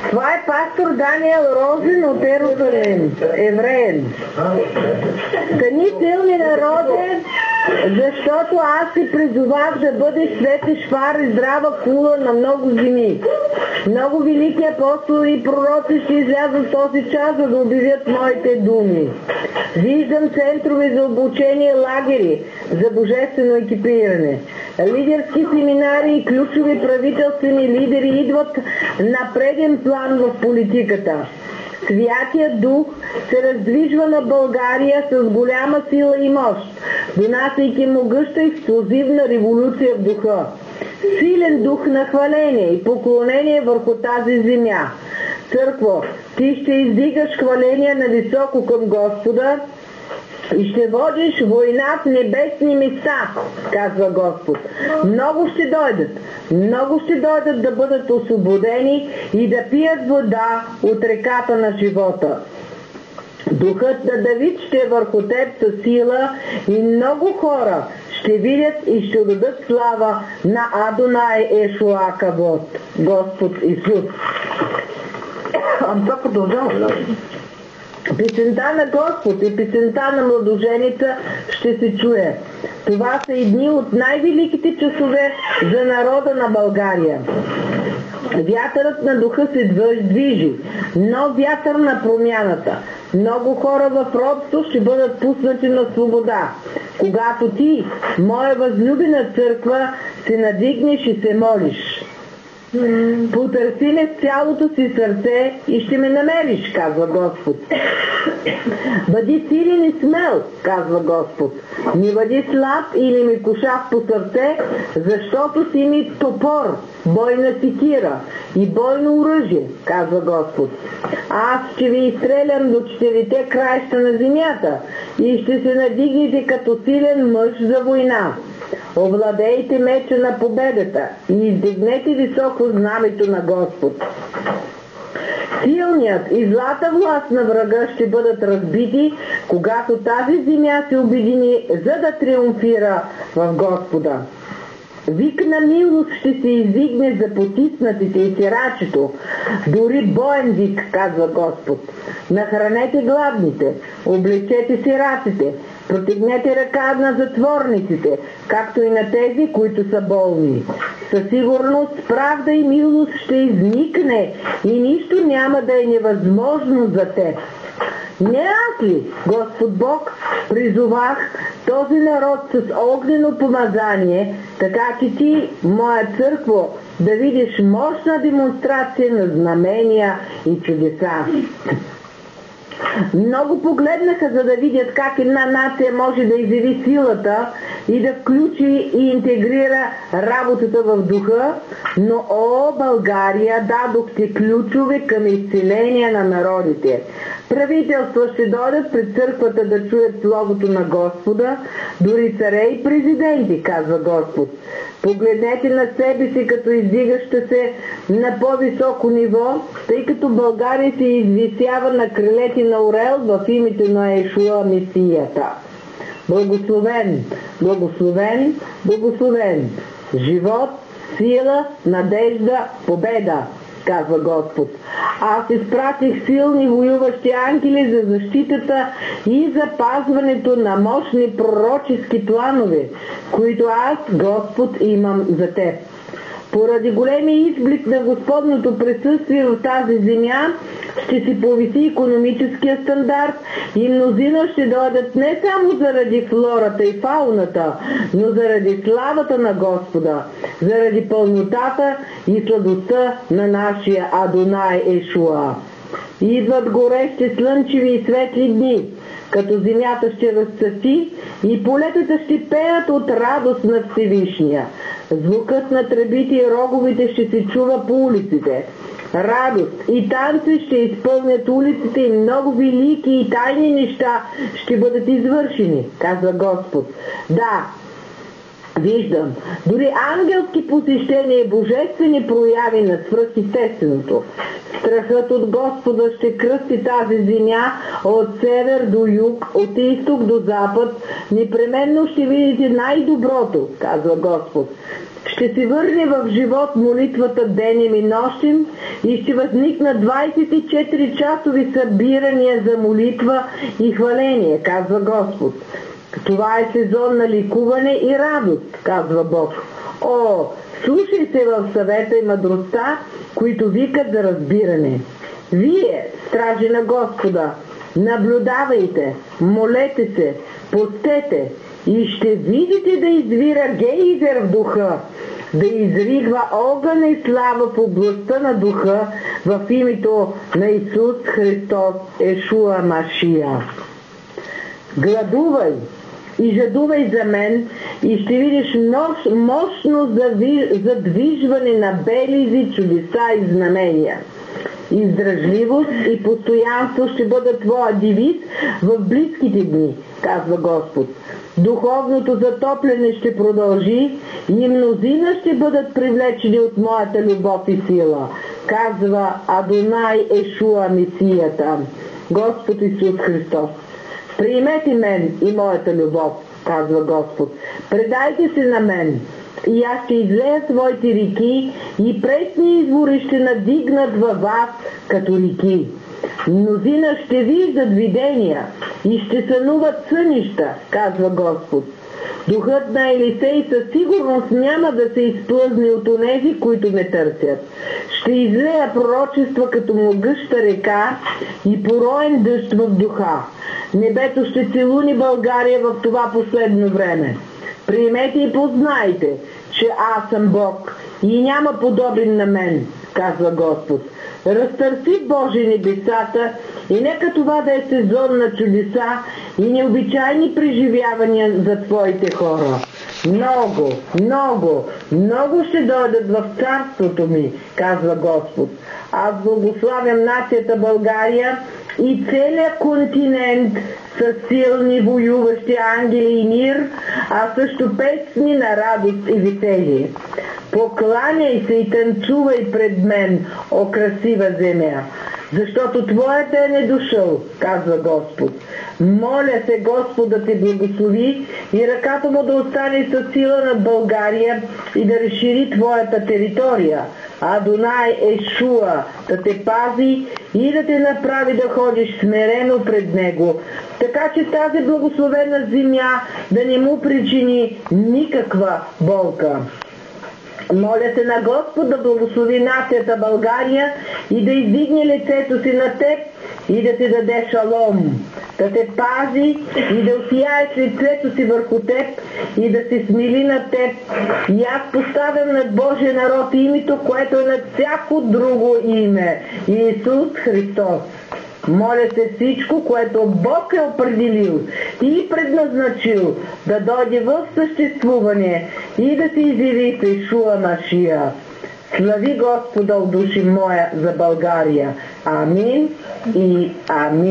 Това е пастор Даниел Розен от Ерусалим, евреен. Стани силни народе, защото аз ти призовах да бъдеш светиш фар и здрава кула на много земи. Много велики апостоли и пророци ще излязат този час, за да обявят моите думи. Виждам центрове за обучение, лагери за божествено екипиране. Лидерски семинари и ключови правителствени лидери идват на преден план в политиката. Святият Дух се раздвижва на България с голяма сила и мощ, донасяйки могъща експлозивна революция в духа. Силен дух на хваление и поклонение върху тази земя. Църкво, ти ще издигаш хваление на високо към Господа и ще водиш война в небесни места, казва Господ. Много ще дойдат да бъдат освободени и да пият вода от реката на живота. Духът на Давид ще е върху теб със сила и много хора ще видят и ще дадат слава на Адонай Ешуа Кавод, Господ Исус. Това продължава. Песента на Господ и песента на младоженица ще се чуе. Това са едни от най-великите часове за народа на България. Вятърът на духа се движи, но вятър на промяната. Много хора в робство ще бъдат пуснати на свобода. Когато ти, моя възлюбена църква, се надигнеш и се молиш. Потърси ме с цялото си сърце и ще ме намериш, казва Господ. Бъди силен и смел, казва Господ. Не бъди слаб или ми кошав по сърце, защото си ми топор, бойна секира и бойно оръжие, казва Господ. Аз ще ви изстрелям до четирите краища на земята и ще се надигнете като силен мъж за война. Овладейте меча на победата и издигнете високо знамето на Господ. Силният и злата власт на врага ще бъдат разбити, когато тази земя се обедини, за да триумфира в Господа. Вик на милост ще се издигне за потиснатите и сирачето, дори боен вик, казва Господ. Нахранете гладните, облечете сираците, протегнете ръка на затворниците, както и на тези, които са болни. Със сигурност правда и милост ще изникне и нищо няма да е невъзможно за теб. Не аз ли, Господ Бог, призовах този народ с огнено помазание, така че ти, моя църкво, да видиш мощна демонстрация на знамения и чудеса. Много погледнаха, за да видят как една нация може да изяви силата и да включи и интегрира работата в духа, но България, дадохте ключове към изцеление на народите. Правителства ще дойдат пред църквата да чуят словото на Господа, дори царе и президенти, казва Господ. Погледнете на себе си като издигаща се на по-високо ниво, тъй като България се извисява на крилете на орел в името на Ешуа Месията. Благословен, благословен, благословен! Живот, сила, надежда, победа, казва Господ. Аз изпратих силни воюващи ангели за защитата и запазването на мощни пророчески планове, които аз, Господ, имам за теб. Поради големия изблик на Господното присъствие в тази земя, ще се повиси икономическия стандарт и мнозина ще дойдат не само заради флората и фауната, но заради славата на Господа, заради пълнотата и сладостта на нашия Адонай Ешуа. Идват горещи, слънчеви и светли дни, като земята ще разцъфи и полетата ще пеят от радост на Всевишния. Звукът на тръбите и роговете ще се чува по улиците. Радост и танци ще изпълнят улиците и много велики и тайни неща ще бъдат извършени, казва Господ. Да, виждам дори ангелски посещения и божествени прояви на свръхестественото. Страхът от Господа ще кръсти тази земя от север до юг, от изток до запад. Непременно ще видите най-доброто, казва Господ. Ще се върне в живот молитвата денем и нощем и ще възникнат 24-часови събирания за молитва и хваление, казва Господ. Това е сезон на ликуване и радост, казва Бог. О, слушай се в съвета и мъдростта, които викат за разбиране. Вие, стражи на Господа, наблюдавайте, молете се, постете и ще видите да извира гейзер в духа, да изригва огън и слава в областта на духа в името на Исус Христос, Ешуа Машия. Гладувай и жадувай за мен и ще видиш мощно задвижване на белези, чудеса и знамения. Издръжливост и постоянство ще бъдат твоя девиз в близките дни, казва Господ. Духовното затопляне ще продължи и мнозина ще бъдат привлечени от моята любов и сила, казва Адонай Ешуа Месията, Господ Исус Христос. Приемете мен и моята любов, казва Господ. Предайте се на мен и аз ще излея своите реки и пресни извори ще надигнат във вас като реки. Мнозина ще виждат видения и ще сънуват сънища, казва Господ. Духът на Елисей със сигурност няма да се изплъзне от онези, които ме търсят. Ще излея пророчества като могъща река и пороен дъжд в духа. Небето ще целуни България в това последно време. Приемете и познайте, че аз съм Бог и няма подобен на мен, казва Господ. Разтърси Боже небесата и нека това да е сезон на чудеса и необичайни преживявания за Твоите хора. Много ще дойдат в царството ми, казва Господ. Аз благославям нацията България и целият континент с силни воюващи ангели и мир, а също песни на радост и веселие. Покланяй се и танцувай пред мен, о красива земя, защото Твоят ден е дошъл, казва Господ. Моля се Господ да те благослови и ръката му да остане със сила над България и да разшири Твоята територия. Адонай Ешуа да те пази и да те направи да ходиш смирено пред Него, така че тази благословена земя да не му причини никаква болка. Моля се на Господ да благослови нацията България и да издигне лицето си на теб и да ти даде шалом, да те пази и да осияе лицето си върху теб и да се смили над теб. И аз поставям над Божия народ името, което е над всяко друго име – Исус Христос. Моля се всичко, което Бог е определил и предназначил да дойде в съществуване и да се изяви в Ешуа Машия. Слави Господа, о души моя, за България. Амин и амин.